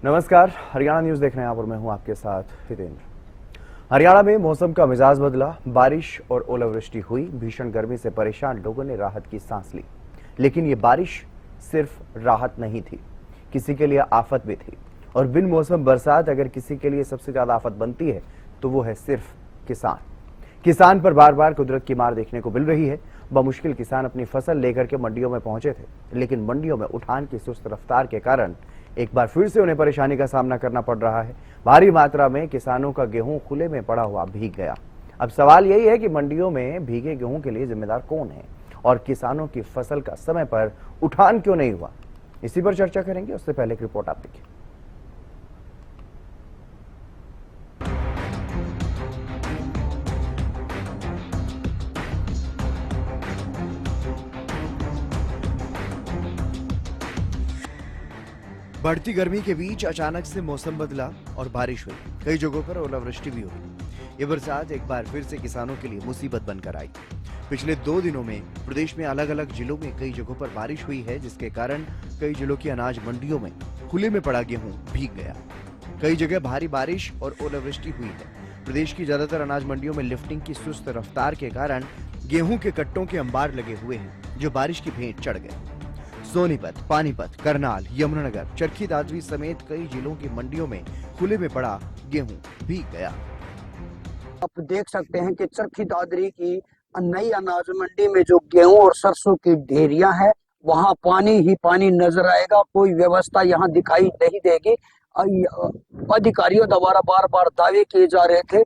नमस्कार, हरियाणा न्यूज देख रहे हैं आप और मैं हूं आपके साथ हितेंद्र। हरियाणा में मौसम का मिजाज बदला, बारिश और ओलावृष्टि हुई। भीषण गर्मी से परेशान लोगों ने राहत की सांस ली, लेकिन ये बारिश सिर्फ राहत नहीं थी, किसी के लिए आफत भी थी। और बिन मौसम बरसात अगर किसी के लिए सबसे ज्यादा आफत बनती है तो वो है सिर्फ किसान पर बार बार कुदरत की मार देखने को मिल रही है। बमुश्किल किसान अपनी फसल लेकर के मंडियों में पहुंचे थे, लेकिन मंडियों में उठान की सुस्त रफ्तार के कारण एक बार फिर से उन्हें परेशानी का सामना करना पड़ रहा है। भारी मात्रा में किसानों का गेहूं खुले में पड़ा हुआ भीग गया। अब सवाल यही है कि मंडियों में भीगे गेहूं के लिए जिम्मेदार कौन है और किसानों की फसल का समय पर उठान क्यों नहीं हुआ, इसी पर चर्चा करेंगे। उससे पहले एक रिपोर्ट आप देखिए। बढ़ती गर्मी के बीच अचानक से मौसम बदला और बारिश हुई। कई जगहों पर ओलावृष्टि भी हुई। ये बरसात एक बार फिर से किसानों के लिए मुसीबत बनकर आई। पिछले 2 दिनों में प्रदेश में अलग अलग जिलों में कई जगहों पर बारिश हुई है, जिसके कारण कई जिलों की अनाज मंडियों में खुले में पड़ा गेहूं भीग गया। कई जगह भारी बारिश और ओलावृष्टि हुई है। प्रदेश की ज्यादातर अनाज मंडियों में लिफ्टिंग की सुस्त रफ्तार के कारण गेहूं के कट्टों के अंबार लगे हुए हैं, जो बारिश की भेंट चढ़ गए। सोनीपत, पानीपत, करनाल, यमुनानगर, चरखी दादरी समेत कई जिलों की मंडियों में खुले में पड़ा गेहूं भीग गया। आप देख सकते हैं कि चरखी दादरी की नई अनाज मंडी में जो गेहूं और सरसों की ढेरियां हैं, वहां पानी ही पानी नजर आएगा। कोई व्यवस्था यहां दिखाई नहीं देगी। अधिकारियों द्वारा बार बार दावे किए जा रहे थे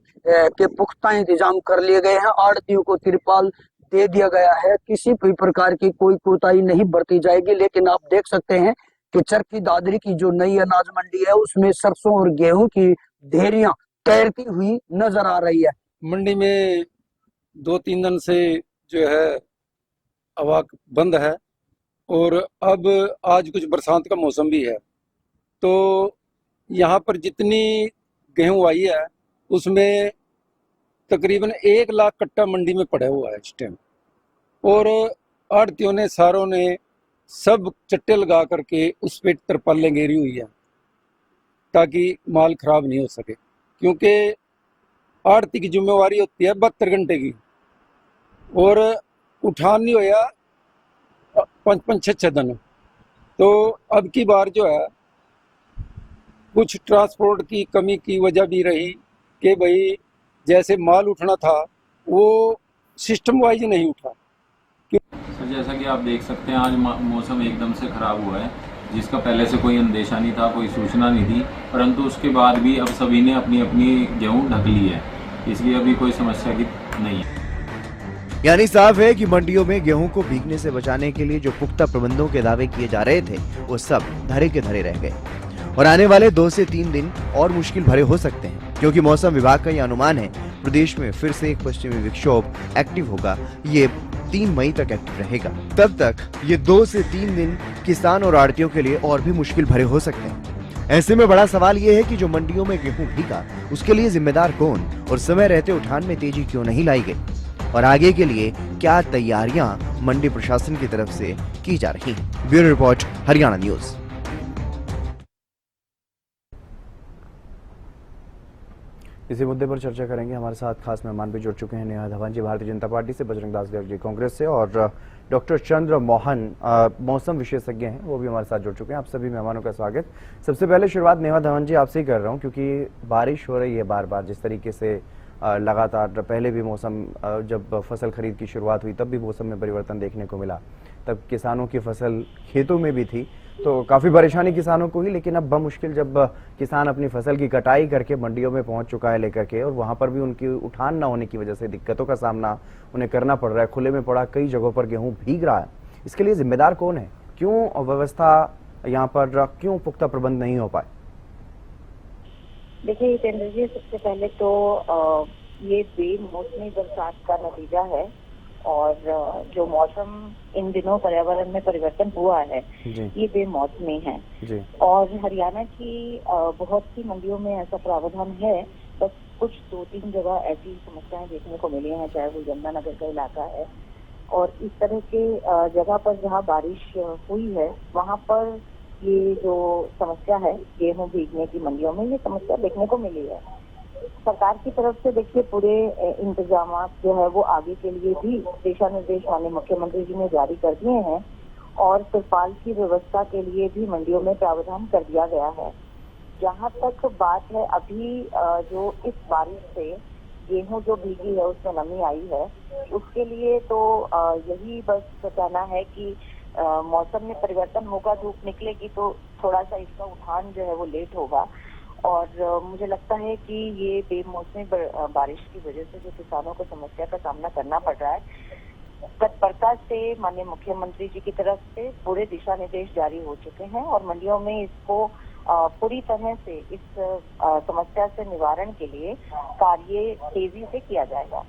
कि पुख्ता इंतजाम कर लिए गए हैं, आड़तियों को तिरपाल दे दिया गया है, किसी भी प्रकार की कोई कोताही नहीं बरती जाएगी। लेकिन आप देख सकते हैं कि चरखी दादरी की जो नई अनाज मंडी है, उसमें सरसों और गेहूं की ढेरियां तैरती हुई नजर आ रही है। मंडी में 2-3 दिन से जो है हवा बंद है और अब आज कुछ बरसात का मौसम भी है, तो यहाँ पर जितनी गेहूं आई है उसमें तकरीबन 1 लाख कट्टा मंडी में पड़ा हुआ है इस टाइम। और आड़तियों ने सारों ने सब चट्टे लगा करके उस पर तरपालें घेरी हुई है ताकि माल खराब नहीं हो सके, क्योंकि आड़ती की जिम्मेवारी होती है 72 घंटे की और उठान नहीं होया 5-6 दिन। तो अब की बार जो है कुछ ट्रांसपोर्ट की कमी की वजह भी रही कि भाई जैसे माल उठना था वो सिस्टम वाइज नहीं उठा। सर जैसा कि आप देख सकते हैं आज मौसम एकदम से ख़राब हुआ है, जिसका पहले से कोई अंदेशा नहीं था, कोई सूचना नहीं थी, परंतु उसके बाद भी अब सभी ने अपनी अपनी गेहूँ ढक ली है, इसलिए अभी कोई समस्या की नहीं है। यानी साफ है कि मंडियों में गेहूं को भीगने से बचाने के लिए जो पुख्ता प्रबंधों के दावे किए जा रहे थे, वो सब धरे के धरे रह गए। और आने वाले 2 से 3 दिन और मुश्किल भरे हो सकते हैं, क्योंकि मौसम विभाग का यह अनुमान है प्रदेश में फिर से एक पश्चिमी विक्षोभ एक्टिव होगा। ये 3 मई तक एक्टिव रहेगा। तब तक ये 2 से 3 दिन किसान और आड़तियों के लिए और भी मुश्किल भरे हो सकते हैं। ऐसे में बड़ा सवाल ये है कि जो मंडियों में गेहूं भीगा, उसके लिए जिम्मेदार कौन और समय रहते उठान में तेजी क्यों नहीं लाई गई, और आगे के लिए क्या तैयारियां मंडी प्रशासन की तरफ से की जा रही हैं। Bureau report, Haryana news. इसी मुद्दे पर चर्चा करेंगे। हमारे साथ खास मेहमान भी जुड़ चुके हैं। नेहा धवन जी भारतीय जनता पार्टी से, बजरंग दास गर्ग जी कांग्रेस से, और डॉक्टर चंद्र मोहन मौसम विशेषज्ञ हैं, वो भी हमारे साथ जुड़ चुके हैं। आप सभी मेहमानों का स्वागत। सबसे पहले शुरुआत नेहा धवन जी आपसे ही कर रहा हूँ, क्योंकि बारिश हो रही है बार बार जिस तरीके से लगातार। पहले भी मौसम, जब फसल खरीद की शुरुआत हुई तब भी मौसम में परिवर्तन देखने को मिला, तब किसानों की फसल खेतों में भी थी, तो काफी परेशानी किसानों को हुई। लेकिन अब बमुश्किल जब किसान अपनी फसल की कटाई करके मंडियों में पहुंच चुका है लेकर के, और वहां पर भी उनकी उठान ना होने की वजह से दिक्कतों का सामना उन्हें करना पड़ रहा है, खुले में पड़ा कई जगहों पर गेहूं भीग रहा है, इसके लिए जिम्मेदार कौन है? क्यों व्यवस्था यहाँ पर, क्यों पुख्ता प्रबंध नहीं हो पाए? देखिए जितेंद्र जी, सबसे पहले तो ये बेमौसमी बरसात का नतीजा है, और जो मौसम इन दिनों पर्यावरण में परिवर्तन हुआ है ये बेमौसमी है जी। और हरियाणा की बहुत सी मंडियों में ऐसा प्रावधान है, बस कुछ 2-3 जगह ऐसी समस्याएं देखने को मिली हैं, चाहे वो यमुनानगर का इलाका है, और इस तरह के जगह पर जहाँ बारिश हुई है वहाँ पर ये जो समस्या है गेहूं भीगने की मंडियों में, ये समस्या देखने को मिली है। सरकार की तरफ से देखिए पूरे इंतजाम जो है वो आगे के लिए भी दिशा निर्देश माननीय मुख्यमंत्री जी ने जारी कर दिए हैं और तिरपाल की व्यवस्था के लिए भी मंडियों में प्रावधान कर दिया गया है। जहाँ तक बात है अभी जो इस बारिश से गेहूं जो भीगी है उसमें नमी आई है, उसके लिए तो यही बस कहना है कि मौसम में परिवर्तन होगा, धूप निकलेगी तो थोड़ा सा इसका उठान जो है वो लेट होगा। और मुझे लगता है कि ये बेमौसमी बारिश की वजह से जो किसानों को समस्या का सामना करना पड़ रहा है, तत्परता से माननीय मुख्यमंत्री जी की तरफ से पूरे दिशा निर्देश जारी हो चुके हैं और मंडियों में इसको पूरी तरह से इस समस्या से निवारण के लिए कार्य तेजी से किया जाएगा।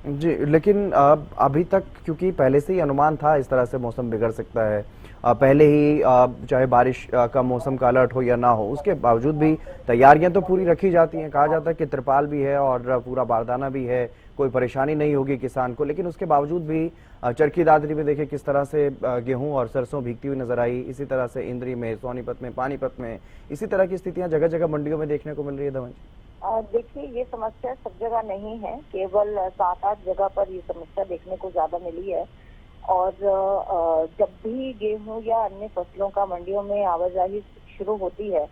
जी, लेकिन अभी तक क्योंकि पहले से ही अनुमान था इस तरह से मौसम बिगड़ सकता है, पहले ही चाहे बारिश का मौसम का अलर्ट हो या ना हो, उसके बावजूद भी तैयारियां तो पूरी रखी जाती हैं। कहा जाता है कि तिरपाल भी है और पूरा बारदाना भी है, कोई परेशानी नहीं होगी किसान को, लेकिन उसके बावजूद भी चरखी दादरी में देखिए किस तरह से गेहूं और सरसों भीगती हुई नजर आई। इसी तरह से इंद्री में, सोनीपत में, पानीपत में इसी तरह की स्थितियां जगह जगह मंडियों में देखने को मिल रही है। धवन देखिए, ये समस्या सब जगह नहीं है, केवल 7-8 जगह पर ये समस्या देखने को ज्यादा मिली है। और जब भी गेहूं या अन्य फसलों का मंडियों में आवाजाही शुरू होती है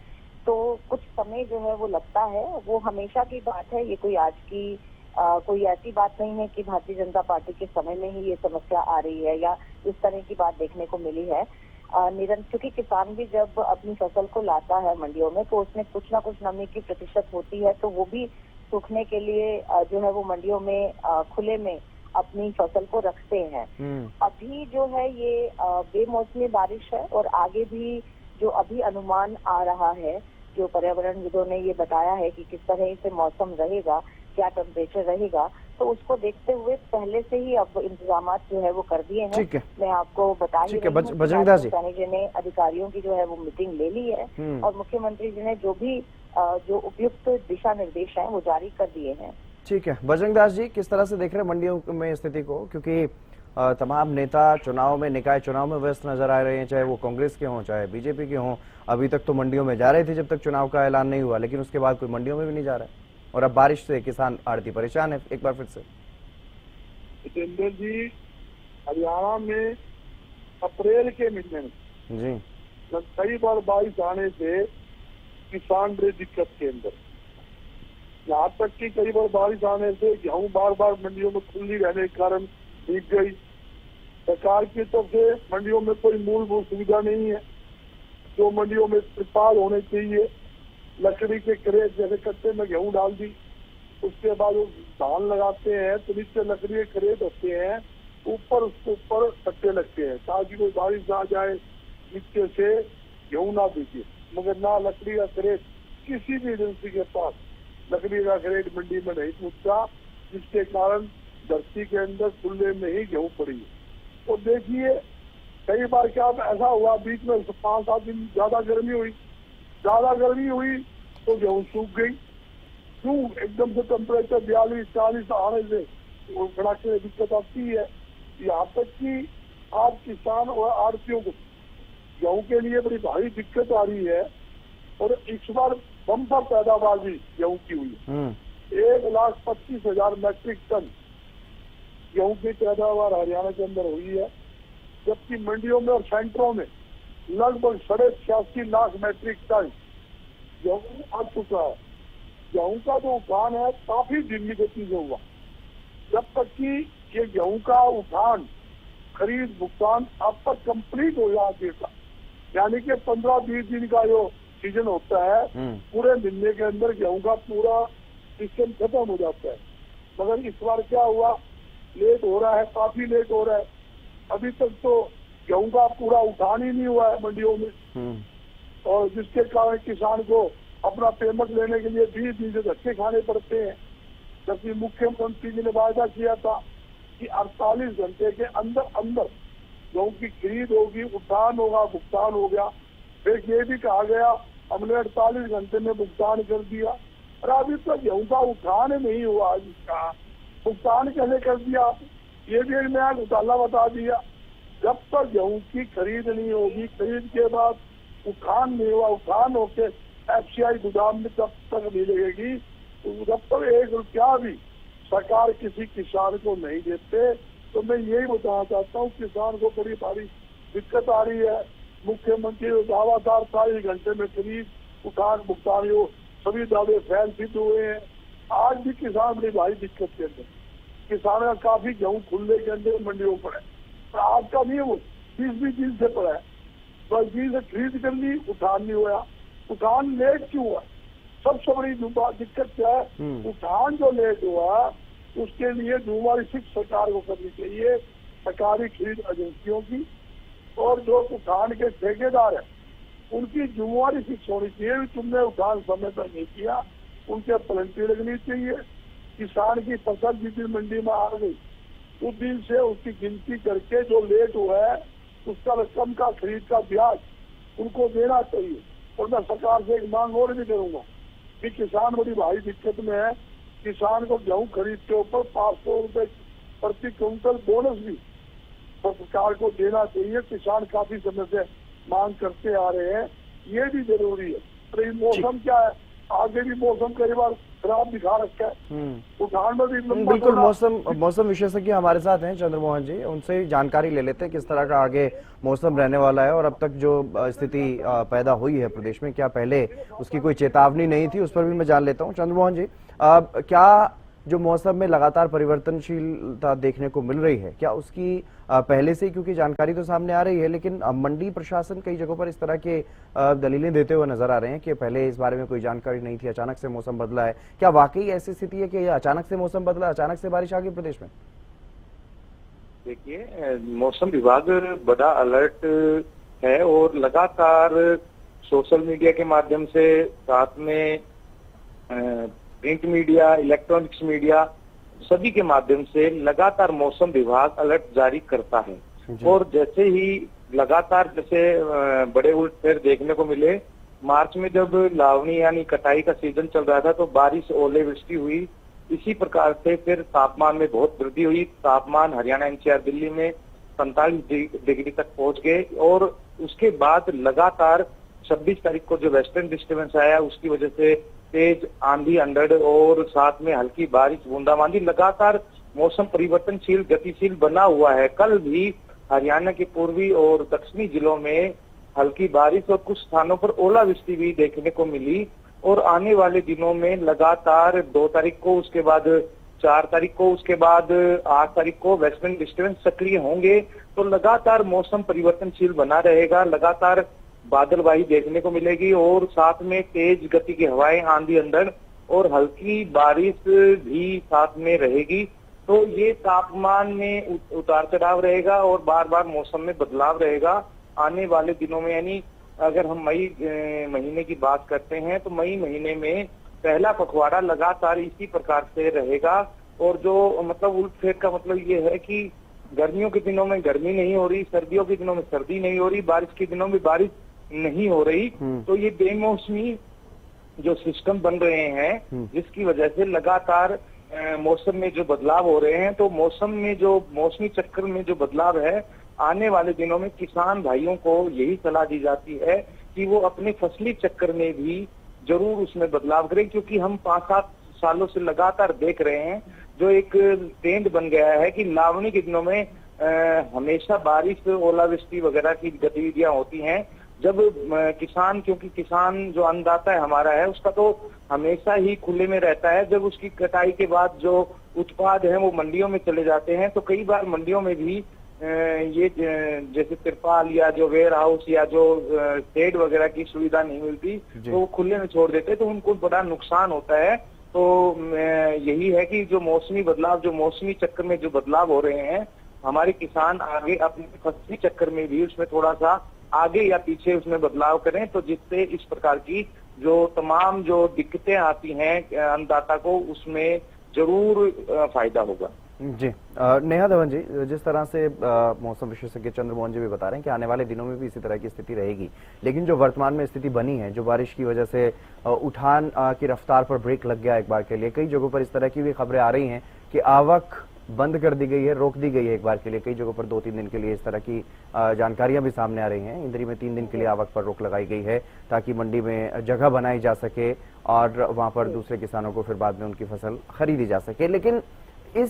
तो कुछ समय जो है वो लगता है, वो हमेशा की बात है। ये कोई आज की कोई ऐसी बात नहीं है कि भारतीय जनता पार्टी के समय में ही ये समस्या आ रही है या इस तरह की बात देखने को मिली है। क्योंकि किसान भी जब अपनी फसल को लाता है मंडियों में तो उसमें कुछ ना कुछ नमी की प्रतिशत होती है, तो वो भी सूखने के लिए जो है वो मंडियों में खुले में अपनी फसल को रखते हैं। अभी जो है ये बेमौसमी बारिश है और आगे भी जो अभी अनुमान आ रहा है, जो पर्यावरणविदों ने ये बताया है कि किस तरह से मौसम रहेगा, क्या टेम्परेचर रहेगा, तो उसको देखते हुए पहले से ही अब इंतजाम जो है वो कर दिए हैं। मैं आपको बता ही रही हूँ सैनी जी ने अधिकारियों की जो है वो मीटिंग ले ली है और मुख्यमंत्री जी ने जो उपयुक्त दिशा निर्देश हैं वो जारी कर दिए हैं। ठीक है, बजरंग दास जी, किस तरह से देख रहे हैं मंडियों में स्थिति को, क्योंकि तमाम नेता चुनाव में, निकाय चुनाव में व्यस्त नजर आ रहे हैं, चाहे वो कांग्रेस के हों चाहे बीजेपी के हों। अभी तक तो मंडियों में जा रहे थे जब तक चुनाव का ऐलान नहीं हुआ, लेकिन उसके बाद कोई मंडियों में भी नहीं जा रहा है और अब बारिश से किसान आड़ती परेशान है। एक बार फिर से जितेंद्र जी, हरियाणा में अप्रैल के महीने में जी कई बार बारिश आने से किसान बड़े दिक्कत के अंदर, यहाँ तक कि कई बार बारिश आने से गेहूं बार बार मंडियों में खुली रहने के कारण भीग गई। सरकार की तरफ से मंडियों में कोई मूलभूत सुविधा नहीं है। जो मंडियों में तिरपाल होने चाहिए, लकड़ी के क्रेट जैसे कट्टे में गेहूं डाल दी, उसके बाद वो धान लगाते हैं तो नीचे लकड़ी के क्रेट होते हैं, ऊपर उसके ऊपर कट्टे लगते हैं ताकि कोई बारिश ना जाए, नीचे से गेहूं ना भीगे। मगर ना लकड़ी का क्रेट किसी भी एजेंसी के पास लकड़ी का क्रेट मंडी में नहीं पहुंचता, जिसके कारण धरती के अंदर खुले में ही गेहूं पड़ी है। और देखिए, कई बार क्या ऐसा हुआ, बीच में 5-7 दिन ज्यादा गर्मी हुई तो गेहूं सूख गई। क्यों? एकदम से टेम्परेचर 42-40 आने से वो कड़ाके में दिक्कत आती है। यहाँ तक कि आज किसान और आड़तियों को गेहूं के लिए बड़ी भारी दिक्कत आ रही है। और इस बार बम्पर पैदावार भी गेहूं की हुई है। 1,25,000 मैट्रिक टन गेहूं की पैदावार हरियाणा के अंदर हुई है, जबकि मंडियों में और सेंटरों में लगभग 86.5 लाख मैट्रिक टन गेहूं आ चुका है। गेहूं का जो उठान है काफी धीमी गति से हुआ। जब तक कि ये गेहूं का उठान, खरीद, भुगतान अब तक कंप्लीट हो जाएगा, यानी कि 15-20 दिन का जो सीजन होता है, पूरे महीने के अंदर गेहूं का पूरा सिस्टम खत्म हो जाता है। मगर इस बार क्या हुआ, लेट हो रहा है, काफी लेट हो रहा है। अभी तक तो गेहूं का पूरा उठान ही नहीं हुआ है मंडियों में, और जिसके कारण किसान को अपना पेमेंट लेने के लिए 20 दिन से धक्के खाने पड़ते हैं। जबकि मुख्यमंत्री जी ने वायदा किया था कि 48 घंटे के अंदर अंदर गेहूं की खरीद होगी, उठान होगा, भुगतान हो गया। फिर ये भी कहा गया हमने 48 घंटे में भुगतान कर दिया, और अभी तक गेहूं का उठान नहीं हुआ, जिसका भुगतान कैसे कर दिया, ये भी एक नया घोटाला बता दिया। जब तक गेहूं की खरीद नहीं होगी, खरीद के बाद उठान नहीं हुआ, उठान होके एफसीआई गोदाम में जब तक नहीं लगेगी, तो जब तक 1 रुपया भी सरकार किसी किसान को नहीं देते। तो मैं यही बताना चाहता हूँ, किसान को बड़ी भारी दिक्कत आ रही है। मुख्यमंत्री दावादार 40 घंटे में खरीद उठान भुगतान हो, सभी दावे फेल सिद्ध हुए हैं। आज भी किसान बड़ी भारी दिक्कत के अंदर, किसान का काफी गेहूं खुले के अंदर मंडियों पर है, पर आज का नहीं है, वो 20-20 दिन से पड़ा है। बस जी से खरीद कर ली, उठान नहीं हुआ। उठान लेट क्यों हुआ? सबसे बड़ी दिक्कत क्या है, उठान जो लेट हुआ उसके लिए जुम्मेवारी सिर्फ सरकार को करनी चाहिए, सरकारी खरीद एजेंसियों की, और जो उठान के ठेकेदार है उनकी जुम्मेवारी फिक्स होनी चाहिए। तुमने उठान समय पर नहीं किया, उनके पेनल्टी लगनी चाहिए। किसान की फसल जिस दिन मंडी में आ गई उस दिन से उसकी गिनती करके जो लेट हुआ है उसका रकम का खरीद का ब्याज उनको देना चाहिए। और मैं सरकार से एक मांग और भी करूंगा कि किसान बड़ी भारी दिक्कत में है, किसान को गेहूं खरीद के ऊपर 500 रुपए प्रति क्विंटल बोनस भी सरकार को देना चाहिए। किसान काफी समय से मांग करते आ रहे हैं, ये भी जरूरी है। तो ये मौसम क्या है, आगे भी मौसम कई बार खराब दिखा रखा है, उठान में भी बिल्कुल। मौसम विशेषज्ञ हमारे साथ हैं चंद्रमोहन जी, उनसे जानकारी ले लेते हैं किस तरह का आगे मौसम रहने वाला है और अब तक जो स्थिति पैदा हुई है प्रदेश में, क्या पहले उसकी कोई चेतावनी नहीं थी, उस पर भी मैं जान लेता हूं। चंद्रमोहन जी, क्या जो मौसम में लगातार परिवर्तनशीलता देखने को मिल रही है, क्या उसकी पहले से ही, क्योंकि जानकारी तो सामने आ रही है, लेकिन मंडी प्रशासन कई जगहों पर इस तरह के दलीलें देते हुए नजर आ रहे हैं कि पहले इस बारे में कोई जानकारी नहीं थी, अचानक से मौसम बदला है। क्या वाकई ऐसी स्थिति है कि अचानक से मौसम बदला, अचानक से बारिश आ गई प्रदेश में? देखिए, मौसम विभाग बड़ा अलर्ट है और लगातार सोशल मीडिया के माध्यम से, साथ में प्रिंट मीडिया, इलेक्ट्रॉनिक्स मीडिया, सभी के माध्यम से लगातार मौसम विभाग अलर्ट जारी करता है। और जैसे ही लगातार जैसे बड़े उलटफेर देखने को मिले, मार्च में जब लावणी यानी कटाई का सीजन चल रहा था तो बारिश, ओलावृष्टि हुई। इसी प्रकार से फिर तापमान में बहुत वृद्धि हुई। तापमान हरियाणा, एनसीआर, दिल्ली में 45 डिग्री तक पहुंच गए। और उसके बाद लगातार 26 तारीख को जो वेस्टर्न डिस्टर्बेंस आया, उसकी वजह से तेज आंधी, अंधड़ और साथ में हल्की बारिश, बूंदाबांदी, लगातार मौसम परिवर्तनशील, गतिशील बना हुआ है। कल भी हरियाणा के पूर्वी और दक्षिणी जिलों में हल्की बारिश और कुछ स्थानों पर ओलावृष्टि भी देखने को मिली। और आने वाले दिनों में लगातार 2 तारीख को, उसके बाद 4 तारीख को, उसके बाद 8 तारीख को वेस्टर्न डिस्टर्बेंस सक्रिय होंगे। तो लगातार मौसम परिवर्तनशील बना रहेगा, लगातार बादलबाही देखने को मिलेगी और साथ में तेज गति की हवाएं, आंधी, अंधड़ और हल्की बारिश भी साथ में रहेगी। तो ये तापमान में उतार चढ़ाव रहेगा और बार बार मौसम में बदलाव रहेगा आने वाले दिनों में। यानी अगर हम मई महीने की बात करते हैं तो मई महीने में पहला पखवाड़ा लगातार इसी प्रकार से रहेगा। और जो मतलब उलटफेर का मतलब ये है कि गर्मियों के दिनों में गर्मी नहीं हो रही, सर्दियों के दिनों में सर्दी नहीं हो रही, बारिश के दिनों में बारिश नहीं हो रही। तो ये बेमौसमी जो सिस्टम बन रहे हैं, जिसकी वजह से लगातार मौसम में जो बदलाव हो रहे हैं, तो मौसम में जो मौसमी चक्र में जो बदलाव है, आने वाले दिनों में किसान भाइयों को यही सलाह दी जाती है कि वो अपने फसली चक्र में भी जरूर उसमें बदलाव करें। क्योंकि हम 5-7 सालों से लगातार देख रहे हैं, जो एक ट्रेंड बन गया है कि लावणी के दिनों में हमेशा बारिश, ओलावृष्टि वगैरह की गतिविधियां होती हैं। जब किसान, क्योंकि किसान जो अन्नदाता है हमारा है, उसका तो हमेशा ही खुले में रहता है। जब उसकी कटाई के बाद जो उत्पाद है वो मंडियों में चले जाते हैं, तो कई बार मंडियों में भी ये जैसे तिरपाल या जो वेयर हाउस या जो शेड वगैरह की सुविधा नहीं मिलती, तो वो खुले में छोड़ देते, तो उनको बड़ा नुकसान होता है। तो यही है कि जो मौसमी बदलाव, जो मौसमी चक्र में जो बदलाव हो रहे हैं, हमारे किसान आगे अपने फसली चक्र में भी उसमें थोड़ा सा आगे या पीछे उसमें बदलाव करें, तो जिससे इस प्रकार की जो तमाम जो दिक्कतें आती हैं अन्नदाता को, उसमें जरूर फायदा होगा। जी नेहा धवन जी, जिस तरह से मौसम विशेषज्ञ चंद्रमोहन जी भी बता रहे हैं कि आने वाले दिनों में भी इसी तरह की स्थिति रहेगी, लेकिन जो वर्तमान में स्थिति बनी है, जो बारिश की वजह से उठान की रफ्तार पर ब्रेक लग गया एक बार के लिए, कई जगहों पर इस तरह की भी खबरें आ रही हैं कि आवक बंद कर दी गई है, रोक दी गई है एक बार के लिए। कई जगहों पर 2-3 दिन के लिए इस तरह की जानकारियां भी सामने आ रही हैं। इंदरी में 3 दिन के लिए आवक पर रोक लगाई गई है ताकि मंडी में जगह बनाई जा सके और वहां पर दूसरे किसानों को फिर बाद में उनकी फसल खरीदी जा सके। लेकिन इन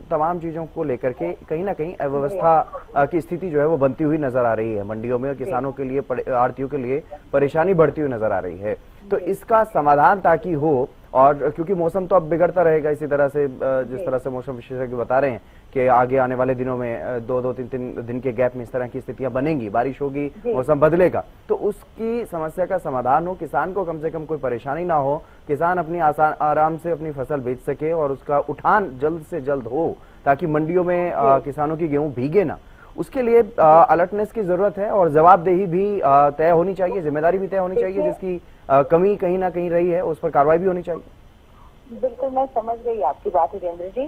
तमाम चीजों को लेकर के कहीं ना कहीं अव्यवस्था की स्थिति जो है वो बनती हुई नजर आ रही है मंडियों में, और किसानों के लिए, आढ़तियों के लिए परेशानी बढ़ती हुई नजर आ रही है। तो इसका समाधान ताकि हो, और क्योंकि मौसम तो अब बिगड़ता रहेगा इसी तरह से, जिस तरह से मौसम विशेषज्ञ बता रहे हैं कि आगे आने वाले दिनों में 2-3 दिन के गैप में इस तरह की स्थितियां बनेंगी, बारिश होगी, मौसम बदलेगा, तो उसकी समस्या का समाधान हो, किसान को कम से कम कोई परेशानी ना हो, किसान अपनी आराम से अपनी फसल बेच सके और उसका उठान जल्द से जल्द हो ताकि मंडियों में किसानों की गेहूं भीगे ना। उसके लिए अलर्टनेस की जरूरत है और जवाबदेही भी तय होनी चाहिए, जिम्मेदारी भी तय होनी चाहिए। जिसकी कमी कहीं ना कहीं रही है उस पर कार्रवाई भी होनी चाहिए। बिल्कुल, मैं समझ गई आपकी बात वीरेंद्र जी।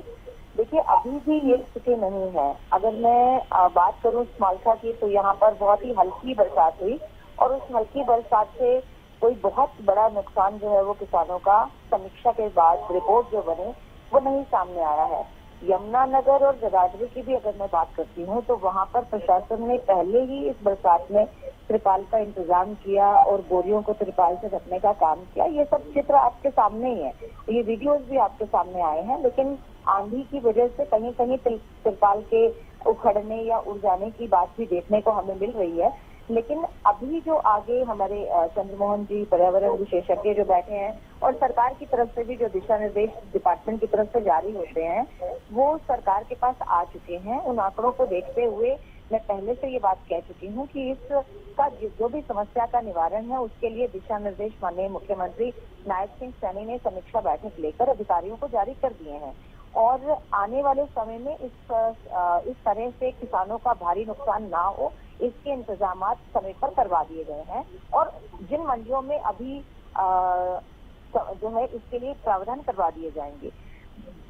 देखिए, अभी भी ये स्थिति नहीं है। अगर मैं बात करूं मालखा की, तो यहाँ पर बहुत ही हल्की बरसात हुई और उस हल्की बरसात से कोई बहुत बड़ा नुकसान जो है वो किसानों का समीक्षा के बाद रिपोर्ट जो बने वो नहीं सामने आया है। यमुनानगर और जगाधरी की भी अगर मैं बात करती हूँ तो वहाँ पर प्रशासन ने पहले ही इस बरसात में त्रिपाल का इंतजाम किया और बोरियों को त्रिपाल से ढकने का काम किया। ये सब चित्र आपके सामने ही है, ये वीडियोस भी आपके सामने आए हैं। लेकिन आंधी की वजह से कहीं कहीं त्रिपाल के उखड़ने या उड़ जाने की बात भी देखने को हमें मिल रही है। लेकिन अभी जो आगे हमारे चंद्रमोहन जी पर्यावरण विशेषज्ञ जो बैठे हैं और सरकार की तरफ से भी जो दिशा निर्देश डिपार्टमेंट की तरफ से जारी होते हैं वो सरकार के पास आ चुके हैं। उन आंकड़ों को देखते हुए मैं पहले से ये बात कह चुकी हूँ कि इसका जो भी समस्या का निवारण है उसके लिए दिशा निर्देश माननीय मुख्यमंत्री नायब सिंह सैनी ने समीक्षा बैठक लेकर अधिकारियों को जारी कर दिए हैं और आने वाले समय में इस तरह से किसानों का भारी नुकसान ना हो इसके इंतजामात समय पर करवा दिए गए हैं। और जिन मंडियों में अभी जो है इसके लिए प्रावधान करवा दिए जाएंगे।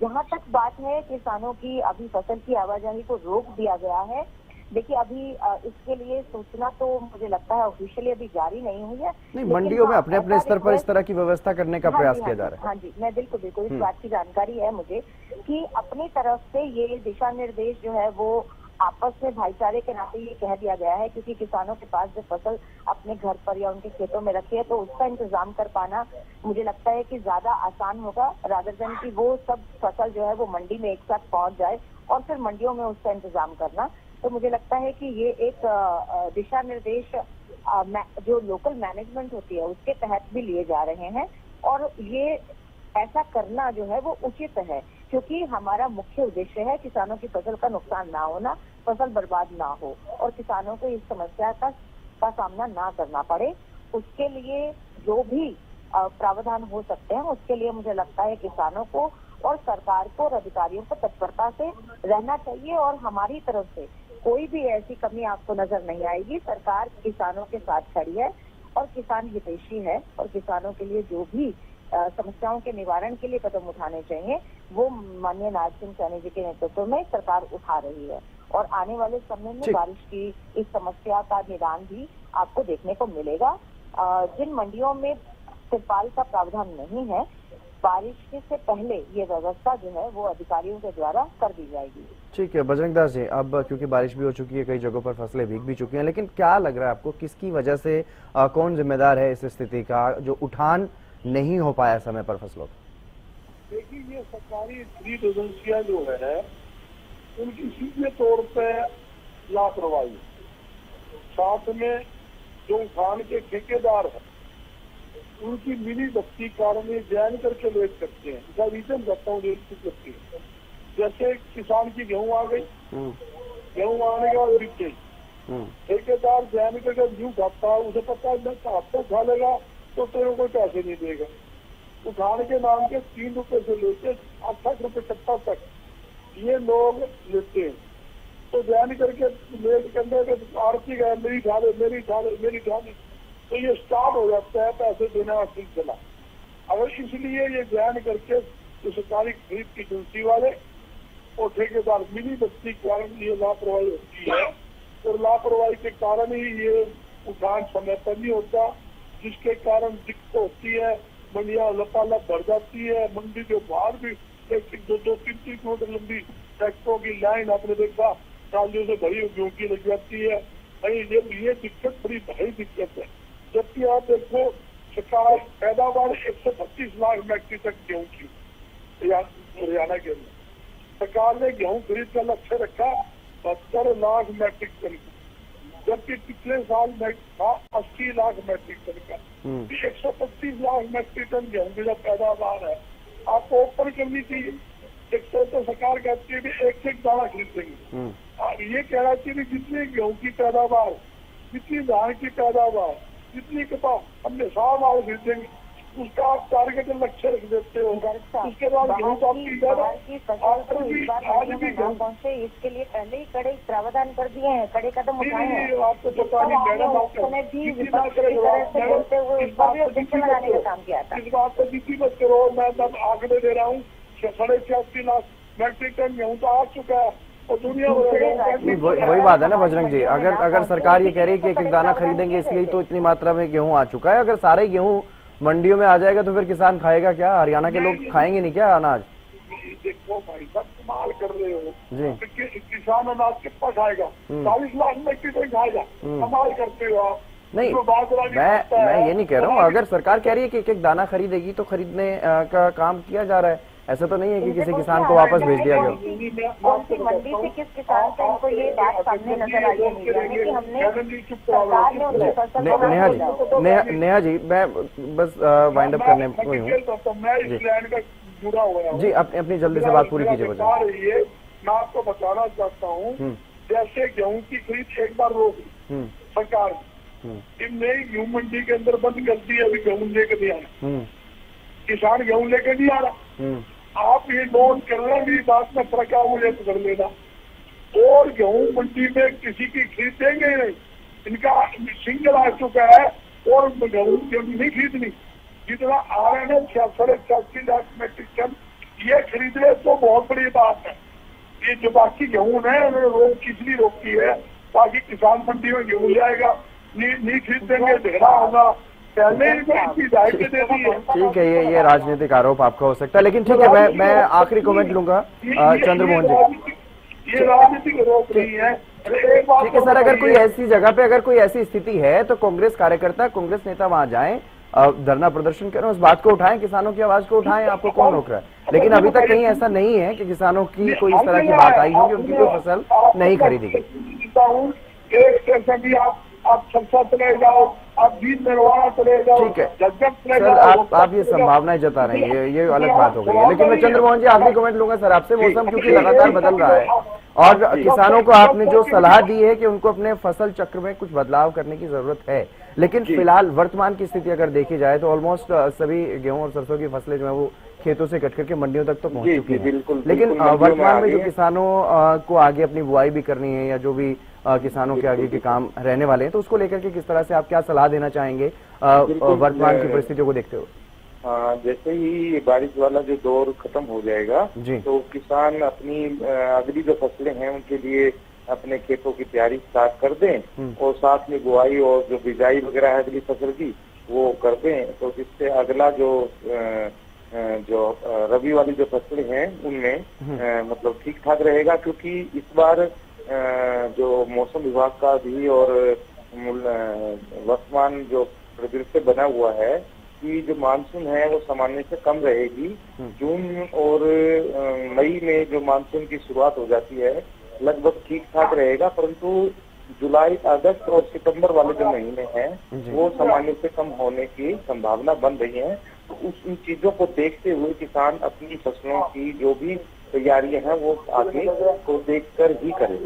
जहाँ तक बात है किसानों की, अभी फसल की आवाजाही को रोक दिया गया है। देखिए, अभी इसके लिए सूचना तो मुझे लगता है ऑफिशियली अभी जारी नहीं हुई है। नहीं, मंडियों में अपने अपने स्तर पर इस तरह की व्यवस्था करने का प्रयास किया जा रहा है। हाँ जी, मैं बिल्कुल इस बात की जानकारी है मुझे कि अपनी तरफ से ये दिशा निर्देश जो है वो आपस में भाईचारे के नाते ये कह दिया गया है, क्योंकि किसानों के पास जब फसल अपने घर पर या उनके खेतों में रखी है तो उसका इंतजाम कर पाना मुझे लगता है कि ज्यादा आसान होगा, रादर देन कि वो सब फसल जो है वो मंडी में एक साथ पहुंच जाए और फिर मंडियों में उसका इंतजाम करना। तो मुझे लगता है कि ये एक दिशा निर्देश जो लोकल मैनेजमेंट होती है उसके तहत भी लिए जा रहे हैं और ये ऐसा करना जो है वो उचित है, क्योंकि हमारा मुख्य उद्देश्य है किसानों की फसल का नुकसान ना होना, फसल बर्बाद ना हो और किसानों को इस समस्या का सामना ना करना पड़े। उसके लिए जो भी प्रावधान हो सकते हैं उसके लिए मुझे लगता है किसानों को और सरकार को और अधिकारियों को तत्परता से रहना चाहिए और हमारी तरफ से कोई भी ऐसी कमी आपको नजर नहीं आएगी। सरकार किसानों के साथ खड़ी है और किसान हितैषी है और किसानों के लिए जो भी समस्याओं के निवारण के लिए कदम उठाने चाहिए वो माननीय नायब सिंह सैनी जी के नेतृत्व में सरकार उठा रही है और आने वाले समय में बारिश की इस समस्या का निदान भी आपको देखने को मिलेगा। जिन मंडियों में तिरपाल का प्रावधान नहीं है, बारिश से पहले ये व्यवस्था जो है वो अधिकारियों के द्वारा कर दी जाएगी। ठीक है बजरंग दास जी, अब क्योंकि बारिश भी हो चुकी है, कई जगहों पर फसलें भीग भी चुकी हैं, लेकिन क्या लग रहा है आपको किसकी वजह से कौन जिम्मेदार है इस स्थिति का जो उठान नहीं हो पाया समय पर फसलों? देखिए, ये सरकारी खरीद एजेंसियां जो है उनकी सीधे तौर पे लापरवाही, साथ में जो उठान के ठेकेदार है उनकी मिली भक्ति कारण ये बयान करके लेट करते हैं। इसका रीजन करता हूँ करती है। जैसे किसान की गेहूं आ गई, गेहूं आने के बाद बिक गई, ठेकेदार बयान करके यूं खाता है, उसे पता है हफ्ता खा लेगा तो तेरे कोई पैसे नहीं देगा। उठान के नाम के 3 रुपए से लेके 68 रुपए कट्टा तक ये लोग लेते हैं। तो बयान करके लेट करने के आरती गए मेरी खा ले, मेरी खा ले, मेरी खा ले, तो ये स्टार्ट हो जाता है पैसे देने का सिलसिला। अगर इसलिए ये बयान करके जो सरकारी खरीद की एजेंसी वाले और ठेकेदार मिली बस्ती के कारण ये लापरवाही होती है और लापरवाही के कारण ही ये उठान समय पर नहीं होता, जिसके कारण दिक्कत होती है, मंडियां लपालप भर जाती है, मंडी के बाहर भी एक 2-3 किलोमीटर लंबी ट्रैक्टरों की लाइन आपने देखा ट्रालियों से भरी हुई गेहूं की लग जाती है। भाई ये दिक्कत बड़ी भारी दिक्कत है। जबकि आप देखो सरकार पैदावार 125 लाख मैट्रिक टन गेहूं की हरियाणा के अंदर, सरकार ने गेहूं खरीद का लक्ष्य रखा 72 लाख मैट्रिक टन का, जबकि पिछले साल में था 80 लाख मैट्रिक टन का। 125 लाख मैट्रिक टन गेहूं की जो पैदावार है आपको ओपन करनी चाहिए। एक तो सरकार कहती है कि एक दाना खरीदेंगे, और ये कहना चाहिए कि जितनी गेहूं की पैदावार, जितनी धान की पैदावार, जितनी कपास हमने 100 माल खरीदेंगे, उसका आप टारगेट लक्ष्य रख देते हो। उसके बाद गेहूं का पहुंचे इसके लिए पहले ही कड़े प्रावधान कर दिए हैं, कड़े कदम उठाए हैं। आपको पता नहीं मैडम, भी विपक्ष की तरह से बोलते हुए उस पर भी ऑब्जेक्शन लगाने का काम किया था। इस बात पर जितनी मत करो, मैं तब आंकड़े दे रहा हूँ 86 लाख मैट्रिक टन गेहूं तो आ चुका है और दुनिया वही बात है ना बजरंग जी, अगर सरकार ये कह रही है कि एक दाना खरीदेंगे इसलिए तो इतनी मात्रा में गेहूं आ चुका है, अगर सारे गेहूं मंडियों में आ जाएगा तो फिर किसान खाएगा क्या? हरियाणा के लोग खाएंगे नहीं क्या अनाज? देखो भाई सब कमाल कर रहे हो जी, किसान अनाज कितना खाएगा? 40 लाख मैट्रिक टन खाएगा, कमाल करते हो आप। नहीं मैं ये नहीं कह रहा हूँ, अगर सरकार कह रही है कि एक दाना खरीदेगी तो खरीदने का काम किया जा रहा है, ऐसा तो नहीं है कि किसी किसान को वापस भेज दिया गया। कौन सी मंडी से किस किसान से इनको ये बात सामने नजर आई है मीडिया में कि हमने सरकार ने उनकी फसल को नेहा जी मैं बस वाइंड अप करने में हूँ जी, अपनी जल्दी से बात पूरी कीजिए। मैं आपको बताना चाहता हूँ, जैसे गेहूं की खरीद एक बार रोक सरकार ने गेहूं मंडी के अंदर बंद कर दी, अभी गेहूं लेकर नहीं आ रहा, किसान गेहूं लेकर नहीं आ रहा। आप ये नोट कर रहे हैं, मेरी बात में फर्क है मुझे पकड़ लेना। और गेहूं मंडी में किसी की खरीदेंगे नहीं, इनका सिंगल आ चुका है और गेहूं नहीं खरीदनी। जितना आ रहे हैं 86 लाख मैट्रिक टन ये खरीद रहे तो बहुत बड़ी बात है। ये जो बाकी गेहूं है उन्होंने रोक इसलिए रोकी है ताकि किसान मंडी में गेहूं जाएगा, नहीं खरीदेंगे ढेरा होगा। ठीक है, ये राजनीतिक आरोप आपका हो सकता है, लेकिन ठीक है मैं आखिरी कमेंट लूंगा चंद्रमोहन जी। ये राजनीतिक आरोप नहीं है। ठीक है सर, अगर कोई ऐसी जगह पे अगर कोई ऐसी स्थिति है तो कांग्रेस कार्यकर्ता, कांग्रेस नेता वहां जाएं, धरना प्रदर्शन करें, उस बात को उठाएं, किसानों की आवाज को उठाएं, आपको कौन रोक रहा है? लेकिन अभी तक कहीं ऐसा नहीं है कि किसानों की कोई इस तरह की बात आई हो कि उनकी कोई फसल नहीं खरीदी गई। एक स्टेशन भी आप संसद चले जाओ, आप जीत निर्वाणा चले जाओ, ठीक है सर, आप ये संभावनाएं जता रहे हैं, ये अलग बात हो गई है। लेकिन मैं चंद्रमोहन जी आखिरी कमेंट लूंगा सर आपसे। मौसम क्योंकि लगातार बदल रहा है और किसानों को आपने जो सलाह दी है कि उनको अपने फसल चक्र में कुछ बदलाव करने की जरूरत है, लेकिन फिलहाल वर्तमान की स्थिति अगर देखी जाए तो ऑलमोस्ट सभी गेहूं और सरसों की फसलें जो है वो खेतों से कट करके मंडियों तक तो पहुंच चुकी है। लेकिन वर्तमान में जो किसानों को आगे अपनी बुआई भी करनी है या जो भी किसानों के आगे के काम रहने वाले हैं, तो उसको लेकर के किस तरह से आप क्या सलाह देना चाहेंगे वर्तमान की परिस्थितियों को देखते हुए? जैसे ही बारिश वाला जो दौर खत्म हो जाएगा तो किसान अपनी अगली जो फसलें हैं उनके लिए अपने खेतों की तैयारी स्टार्ट कर दें और साथ में बुआई और जो बिजाई वगैरह है अगली फसल की वो कर दें, तो जिससे अगला जो रबी वाली जो फसलें हैं उनमें मतलब ठीक ठाक रहेगा। क्योंकि इस बार जो मौसम विभाग का भी और वर्तमान जो परिदृश्य बना हुआ है कि जो मानसून है वो सामान्य से कम रहेगी। जून और मई में जो मानसून की शुरुआत हो जाती है लगभग ठीक ठाक रहेगा, परंतु जुलाई, अगस्त और सितंबर वाले जो महीने हैं वो सामान्य से कम होने की संभावना बन रही है। तो उन चीजों को देखते हुए किसान अपनी फसलों की जो भी तैयारियां हैं वो आगे को देखकर ही करें।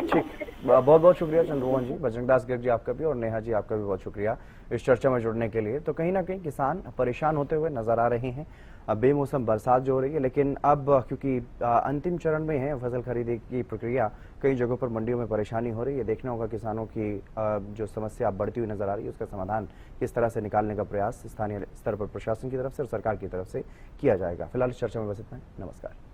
ठीक, बहुत बहुत शुक्रिया चंद्रमोहन जी, बजरंग दास गर्ग जी आपका भी और नेहा जी आपका भी बहुत शुक्रिया इस चर्चा में जुड़ने के लिए। तो कहीं ना कहीं किसान परेशान होते हुए नजर आ रहे हैं, बेमौसम बरसात जो हो रही है, लेकिन अब क्योंकि अंतिम चरण में है फसल खरीदी की प्रक्रिया, कई जगहों पर मंडियों में परेशानी हो रही है। देखना होगा किसानों की जो समस्या बढ़ती हुई नजर आ रही है उसका समाधान किस तरह से निकालने का प्रयास स्थानीय स्तर पर प्रशासन की तरफ से और सरकार की तरफ से किया जाएगा। फिलहाल इस चर्चा में बस इतना ही। नमस्कार।